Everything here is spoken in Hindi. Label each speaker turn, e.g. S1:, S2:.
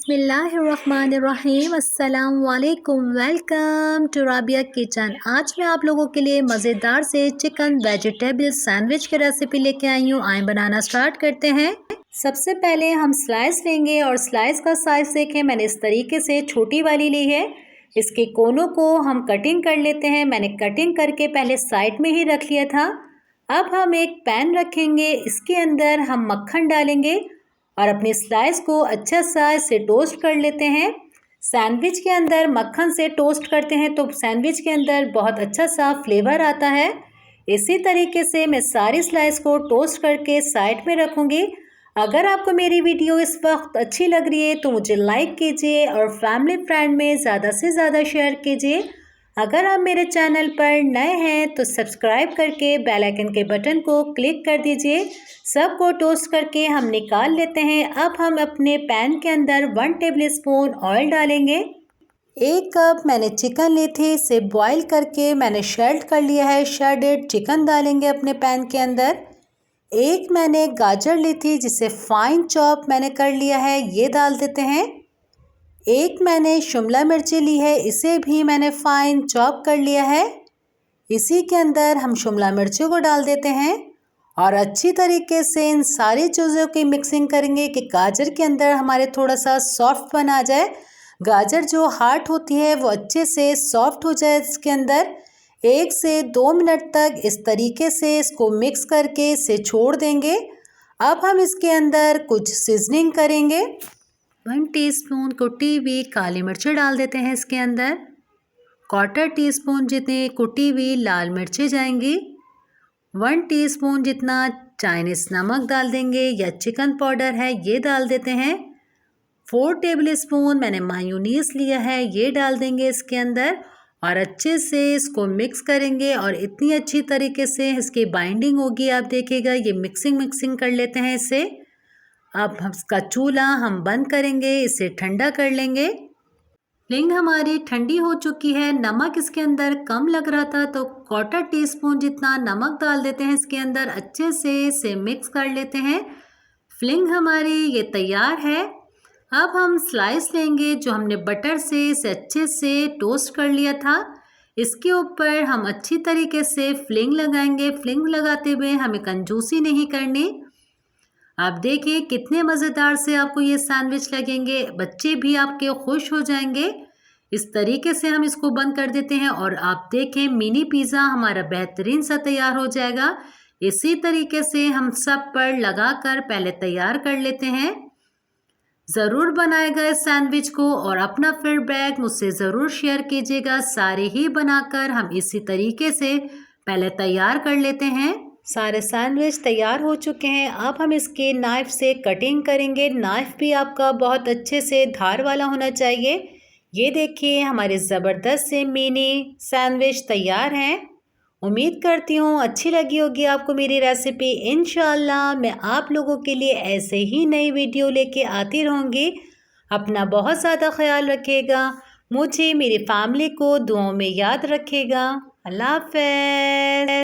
S1: बिस्मिल्लाहिर्रहमानिर्रहीम। अस्सलाम वालेकुम। Welcome to Rabia kitchen. आज मैं आप लोगों के लिए मज़ेदार से चिकन वेजिटेबल सैंडविच की रेसिपी लेके आई हूँ। आए बनाना स्टार्ट करते हैं। सबसे पहले हम स्लाइस लेंगे और स्लाइस का साइज़ देखें, मैंने इस तरीके से छोटी वाली ली है। इसके कोनों को हम कटिंग कर लेते हैं। मैंने कटिंग करके पहले साइड में ही रख लिया था। अब हम एक पैन रखेंगे, इसके अंदर हम मक्खन डालेंगे और अपनी स्लाइस को अच्छा सा इसे टोस्ट कर लेते हैं। सैंडविच के अंदर मक्खन से टोस्ट करते हैं तो सैंडविच के अंदर बहुत अच्छा सा फ्लेवर आता है। इसी तरीके से मैं सारी स्लाइस को टोस्ट करके साइड में रखूँगी। अगर आपको मेरी वीडियो इस वक्त अच्छी लग रही है तो मुझे लाइक कीजिए और फैमिली फ्रेंड में ज़्यादा से ज़्यादा शेयर कीजिए। अगर आप मेरे चैनल पर नए हैं तो सब्सक्राइब करके बेल आइकन के बटन को क्लिक कर दीजिए। सबको टोस्ट करके हम निकाल लेते हैं। अब हम अपने पैन के अंदर 1 टेबलस्पून ऑयल डालेंगे। 1 कप मैंने चिकन ली थी, इसे बॉईल करके मैंने शेल्ड कर लिया है। शेल्डेड चिकन डालेंगे अपने पैन के अंदर। 1 मैंने गाजर ली थी जिसे फाइन चॉप मैंने कर लिया है, ये डाल देते हैं। 1 मैंने शिमला मिर्ची ली है, इसे भी मैंने फाइन चॉप कर लिया है। इसी के अंदर हम शिमला मिर्ची को डाल देते हैं और अच्छी तरीके से इन सारी चीज़ों की मिक्सिंग करेंगे कि गाजर के अंदर हमारे थोड़ा सा सॉफ्ट बना जाए। गाजर जो हार्ड होती है वो अच्छे से सॉफ्ट हो जाए। इसके अंदर 1 से 2 मिनट तक इस तरीके से इसको मिक्स करके इसे छोड़ देंगे। अब हम इसके अंदर कुछ सीजनिंग करेंगे। 1 टीस्पून कुटी हुई काली मिर्ची डाल देते हैं इसके अंदर। 1/4 टीस्पून जितनी कुटी हुई लाल मिर्ची जाएंगी। 1 टीस्पून जितना चाइनीज़ नमक डाल देंगे या चिकन पाउडर है, ये डाल देते हैं। 4 टेबलस्पून मैंने मायोनीज़ लिया है, ये डाल देंगे इसके अंदर और अच्छे से इसको मिक्स करेंगे और इतनी अच्छी तरीके से इसकी बाइंडिंग होगी, आप देखिएगा। ये मिक्सिंग कर लेते हैं इसे। अब इसका चूल्हा हम बंद करेंगे, इसे ठंडा कर लेंगे। फ्लिंग हमारी ठंडी हो चुकी है। नमक इसके अंदर कम लग रहा था तो 1/4 टीस्पून जितना नमक डाल देते हैं इसके अंदर। अच्छे से इसे मिक्स कर लेते हैं। फ्लिंग हमारी ये तैयार है। अब हम स्लाइस लेंगे जो हमने बटर से इसे अच्छे से टोस्ट कर लिया था। इसके ऊपर हम अच्छी तरीके से फ्लिंग लगाएंगे। फ्लिंग लगाते हुए हमें कंजूसी नहीं करनी। आप देखिए कितने मज़ेदार से आपको ये सैंडविच लगेंगे, बच्चे भी आपके खुश हो जाएंगे। इस तरीके से हम इसको बंद कर देते हैं और आप देखें मिनी पिज़्ज़ा हमारा बेहतरीन सा तैयार हो जाएगा। इसी तरीके से हम सब पर लगाकर पहले तैयार कर लेते हैं। ज़रूर बनाएगा इस सैंडविच को और अपना फीडबैक मुझसे ज़रूर शेयर कीजिएगा। सारे ही बनाकर हम इसी तरीके से पहले तैयार कर लेते हैं। सारे सैंडविच तैयार हो चुके हैं। अब हम इसके नाइफ़ से कटिंग करेंगे। नाइफ़ भी आपका बहुत अच्छे से धार वाला होना चाहिए। ये देखिए हमारे ज़बरदस्त से मिनी सैंडविच तैयार हैं। उम्मीद करती हूँ अच्छी लगी होगी आपको मेरी रेसिपी। इंशाअल्लाह मैं आप लोगों के लिए ऐसे ही नई वीडियो लेके आती रहूँगी। अपना बहुत ज़्यादा ख्याल रखिएगा। मुझे मेरी फैमिली को दुआओं में याद रखिएगा। अल्लाह हाफ़िज़।